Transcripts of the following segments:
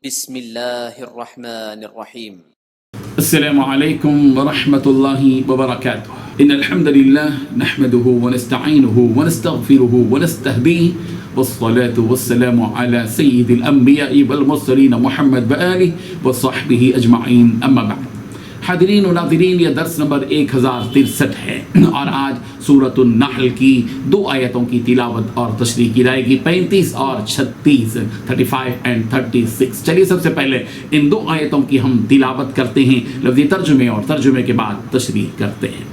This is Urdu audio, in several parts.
بسم الله الرحمن الرحيم. السلام عليكم ورحمة الله وبركاته. إن الحمد لله نحمده ونستعينه ونستغفره ونستهديه والصلاة والسلام على سيد الأنبياء والمرسلين محمد وآله وصحبه أجمعين أما بعد. حاضرین و ناظرین، یہ درس نمبر 1063 ہے اور آج سورۃ النحل کی 2 آیتوں کی تلاوت اور تشریح کی جائے گی، 35 اور 36، 35 and 36۔ چلیے سب سے پہلے ان 2 آیتوں کی ہم تلاوت کرتے ہیں، لفظی ترجمے اور ترجمے کے بعد تشریح کرتے ہیں۔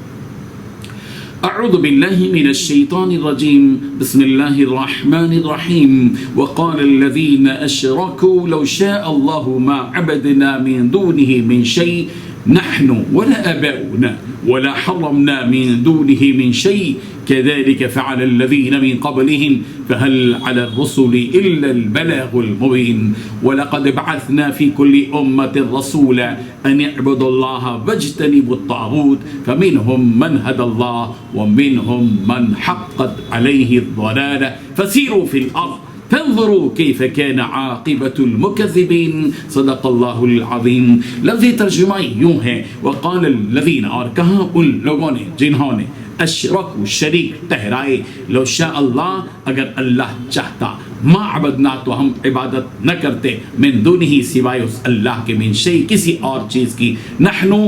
اعوذ باللہ من الشیطان الرجیم، بسم اللہ الرحمن الرحیم۔ وقال الذین اشرکوا لو شاء اللہ ما عبدنا من دونه من شیء نحن ولا آباؤنا ولا حرمنا من دونه من شيء كذلك فعل الذين من قبلهم فهل على الرسل إلا البلاغ المبين ولقد بعثنا في كل أمة رسولا أن اعبدوا الله واجتنبوا الطاغوت فمنهم من هدى الله ومنهم من حقت عليه الضلالة فسيروا في الأرض فانظروا كيف كان عاقبة المكذبين۔ صدق اللہ العظیم۔ لفظی ترجمہ یوں ہے، وقال الذین، اور کہا ان لوگوں نے جنہوں نے اشرکوا، شریک ٹھہرائے، لو شاء اللہ، اگر اللہ چاہتا، ما عبدنا، تو ہم عبادت نہ کرتے، من دونہ، سوائے اس اللہ کے، من شیء، کسی اور چیز کی، نحنو،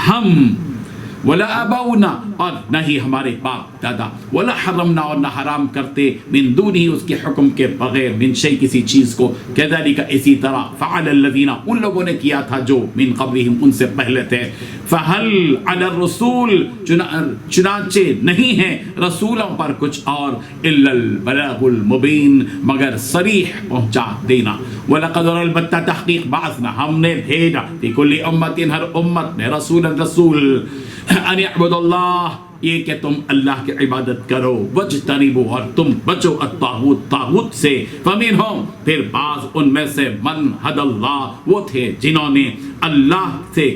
ہم، ولا آباؤنا، اور نہ ہی ہمارے باپ دادا، ولا حرمنا، اور نہ حرام کرتے، من دونہ، اس کے حکم کے بغیر، من شیء، کسی چیز کو، کذالک، اسی طرح، فعل الذین، ان لوگوں نے کیا تھا جو من قبلہم، ان سے پہلے تھے، فہل علی الرسول، چنانچہ نہیں ہے رسولوں پر کچھ اور، الا البلاغ المبین، مگر صریح پہنچا دینا، وَلَقَدْ، اور البتہ تحقیق، بعثنا، ہم نے بھیجا، فی کل امت، ہر امت میں، رسول، ان اعبدوا اللہ، یہ کہ تم اللہ کی عبادت کرو، وجتنبوا، اور تم بچو، الطاغوت، طاغوت سے، فمنہم، پھر بعض ان میں سے، من ہدی اللہ، وہ تھے جنہوں نے اللہ سے،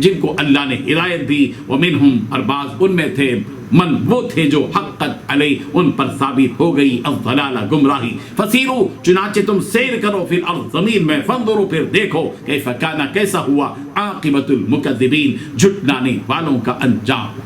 جن کو اللہ نے ہدایت دی، ومنہم، اور بعض ان میں تھے، من، وہ تھے جو حقت علیہ، ان پر ثابت ہو گئی، الضلالہ، گمراہی، فسیرو، چنانچہ تم سیر کرو، فی الارض، زمین میں، فانظروا، پھر دیکھو، کیف کان، کیسا ہوا، عاقبۃ المکذبین، جھٹلانے والوں کا انجام۔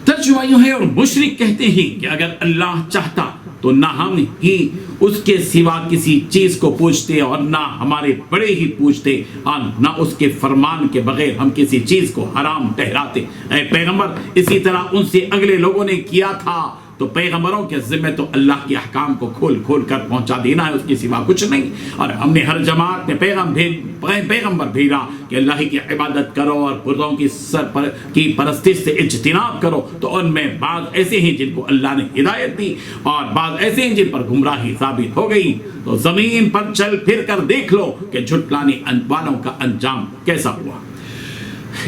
ترجمہ یوں ہے، اور مشرک کہتے ہیں کہ اگر اللہ چاہتا تو نہ ہم ہی اس کے سوا کسی چیز کو پوچھتے اور نہ ہمارے بڑے ہی پوچھتے، اور نہ اس کے فرمان کے بغیر ہم کسی چیز کو حرام ٹھہراتے۔ اے پیغمبر، اسی طرح ان سے اگلے لوگوں نے کیا تھا، تو پیغمبروں کے ذمہ تو اللہ کے احکام کو کھول کھول کر پہنچا دینا ہے، اس کے سوا کچھ نہیں۔ اور ہم نے ہر جماعت میں پیغمبر بھیجا کہ اللہ کی عبادت کرو اور بتوں کی پرستش سے اجتناب کرو، تو ان میں بعض ایسے ہیں جن کو اللہ نے ہدایت دی، اور بعض ایسے ہیں جن پر گمراہی ثابت ہو گئی۔ تو زمین پر چل پھر کر دیکھ لو کہ جھٹلانے والوں کا انجام کیسا ہوا۔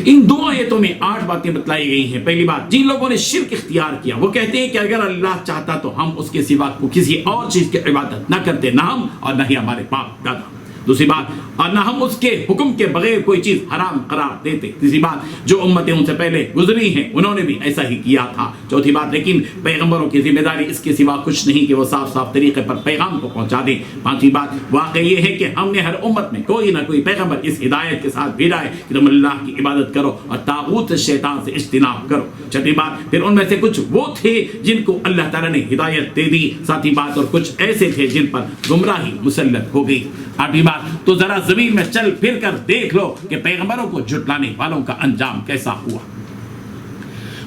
ان 2 آیتوں میں 8 باتیں بتلائی گئی ہیں۔ پہلی بات، جن لوگوں نے شرک اختیار کیا، وہ کہتے ہیں کہ اگر اللہ چاہتا تو ہم اس کے سوا کو کسی اور چیز کی عبادت نہ کرتے، نہ ہم اور نہ ہی ہمارے باپ دادا۔ دوسری بات، اور نہ ہم اس کے حکم کے بغیر کوئی چیز حرام قرار دیتے۔ تیسری بات، جو امتیں ان سے پہلے گزری ہیں انہوں نے بھی ایسا ہی کیا تھا۔ چوتھی بات، لیکن پیغمبروں کی ذمہ داری اس کے سوا کچھ نہیں کہ وہ صاف صاف طریقے پر پیغام کو پہنچا دیں۔ پانچویں بات، واقع یہ ہے کہ ہم نے ہر امت میں کوئی نہ کوئی پیغمبر اس ہدایت کے ساتھ بھیجا ہے کہ تم اللہ کی عبادت کرو اور طاغوت شیطان سے اجتناب کرو۔ چھٹی بات، پھر ان میں سے کچھ وہ تھے جن کو اللہ تعالیٰ نے ہدایت دے دی۔ ساتھی بات، اور کچھ ایسے تھے جن پر گمراہی مسلط ہو گئی۔ آٹھویں بات، تو ذرا زمین میں چل پھر کر دیکھ لو کہ پیغمبروں کو جھٹلانے والوں کا انجام کیسا ہوا۔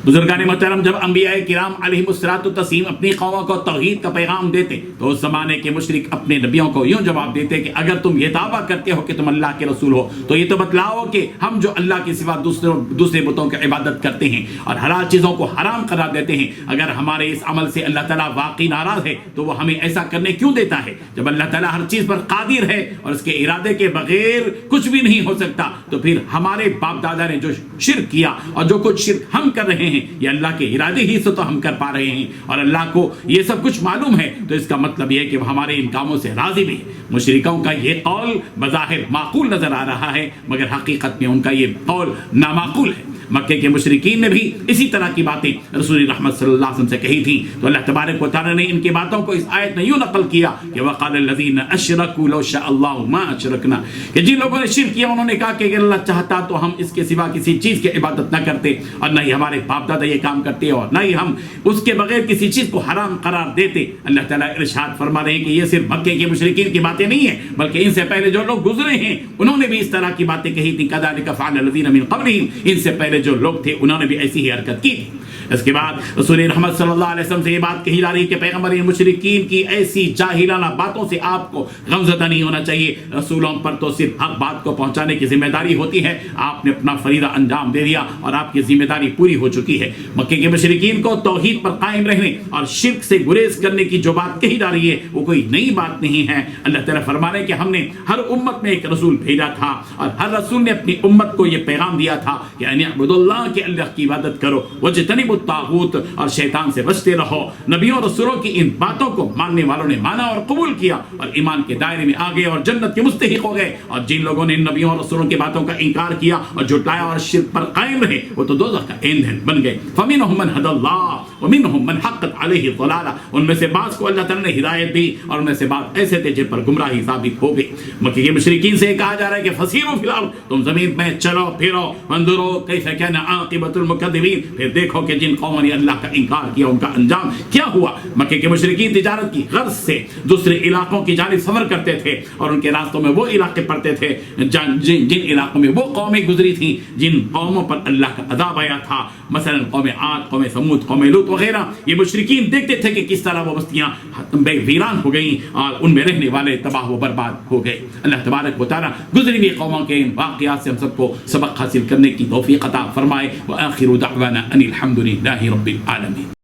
بزرگان محترم، جب انبیاء کرام علیہم الصلوۃ والتسلیم اپنی قوموں کو توحید کا پیغام دیتے تو اس زمانے کے مشرک اپنے نبیوں کو یوں جواب دیتے کہ اگر تم یہ دعویٰ کرتے ہو کہ تم اللہ کے رسول ہو تو یہ تو بتلاؤ کہ ہم جو اللہ کے سوا دوسرے بتوں کی عبادت کرتے ہیں اور حلال چیزوں کو حرام قرار دیتے ہیں، اگر ہمارے اس عمل سے اللہ تعالیٰ واقعی ناراض ہے تو وہ ہمیں ایسا کرنے کیوں دیتا ہے؟ جب اللہ تعالیٰ ہر چیز پر قادر ہے اور اس کے ارادے کے بغیر کچھ بھی نہیں ہو سکتا، تو پھر ہمارے باپ دادا نے جو شرک کیا اور جو کچھ شرک ہم کر رہے ہیں، یہ اللہ کے ارادے ہی سے تو ہم کر پا رہے ہیں، اور اللہ کو یہ سب کچھ معلوم ہے، تو اس کا مطلب یہ ہے کہ وہ ہمارے ان کاموں سے راضی بھی ہے۔ مشرکوں کا یہ قول بظاہر معقول نظر آ رہا ہے، مگر حقیقت میں ان کا یہ قول نامعقول ہے۔ مکے کے مشرکین نے بھی اسی طرح کی باتیں رسول رحمت صلی اللہ علیہ وسلم سے کہی تھی، تو اللہ تبارک و تعالیٰ نے ان کی باتوں کو اس آیت میں یوں نقل کیا کہ وقال الذین اشرکوا لو شاء اللہ ما اشرکنا، کہ جن لوگوں نے شرک کیا انہوں نے کہا کہ اگر اللہ چاہتا تو ہم اس کے سوا کسی چیز کی عبادت نہ کرتے، اور نہ ہی ہمارے باپ دادا یہ کام کرتے، اور نہ ہی ہم اس کے بغیر کسی چیز کو حرام قرار دیتے۔ اللہ تعالیٰ ارشاد فرما رہے ہیں کہ یہ صرف مکے کے مشرکین کی باتیں نہیں ہیں، بلکہ ان سے پہلے جو لوگ گزرے ہیں انہوں نے بھی اس طرح کی باتیں کہی تھی، کذالک فعل الذین من قبلہم، ان سے پہلے جو لوگ تھے انہوں نے بھی ایسی ہی حرکت کی تھی۔ اس کے بعد رسول رحمت صلی اللہ علیہ وسلم سے یہ بات کہی جا رہی ہے کہ پیغمبر مشرکین کی ایسی جاہلانہ باتوں سے آپ کو غمزدہ نہیں ہونا چاہیے۔ رسولوں پر تو صرف حق بات کو پہنچانے کی ذمہ داری ہوتی ہے، آپ نے اپنا فریضہ انجام دے دیا اور آپ کی ذمہ داری پوری ہو چکی ہے۔ مکے کے مشرکین کو توحید پر قائم رہنے اور شرک سے گریز کرنے کی جو بات کہی جا رہی ہے وہ کوئی نئی بات نہیں ہے۔ اللہ تعالیٰ فرما رہے ہیں کہ ہم نے ہر امت میں ایک رسول بھیجا تھا، اور ہر رسول نے اپنی امت کو یہ پیغام دیا تھا کہ ان اعبدوا اللہ، کہ اللہ کی عبادت کرو، واجتنبوا الطاغوت، اور شیطان سے بچتے رہو۔ نبیوں اور رسولوں کی ان باتوں کو ماننے والوں نے مانا اور قبول کیا اور ایمان کے دائرے میں آ گئے اور جنت کے مستحق ہو گئے، اور جن لوگوں نے نبیوں اور رسولوں کی باتوں کا انکار کیا اور جھٹلایا اور شرک پر قائم رہے وہ تو دوزخ کا ایندھن بن گئے۔ فمنهم من هدى الله ومنهم من حقت عليه الضلالة، ان میں سے بعض کو اللہ تعالیٰ نے ہدایت دی اور ان میں سے بعض ایسے تھے جن پر گمراہی ثابت ہو گئی۔ مکے کے مشرکین سے کہا جا رہا ہے کہ فسیروا فی الارض، تم زمین میں چلو پھرو، وانظروا کیف کان عاقبۃ المکذبین، پھر دیکھو کہ جن قوموں نے اللہ کا انکار کیا ان کا انجام کیا ہوا۔ مکے کے مشرکین تجارت کی غرض سے دوسرے علاقوں کی جانب سفر کرتے تھے اور ان کے راستوں میں وہ علاقے پڑتے تھے جن علاقوں میں وہ قومیں گزری تھیں جن قوموں پر اللہ کا عذاب آیا تھا، مثلا قوم عاد، قوم ثمود، قوم لوط وغیرہ۔ یہ مشرکین دیکھتے تھے کہ کس طرح وہ بستیاں بے ویران ہو گئیں اور ان میں رہنے والے تباہ و برباد ہو گئے۔ اللہ تبارک و تعالیٰ گزری ہوئی قوموں کے ان واقعات سے ہم سب کو سبق حاصل کرنے کی توفیق عطا فرمائے۔ وآخر دعوانا ان الحمد للہ رب العالمین۔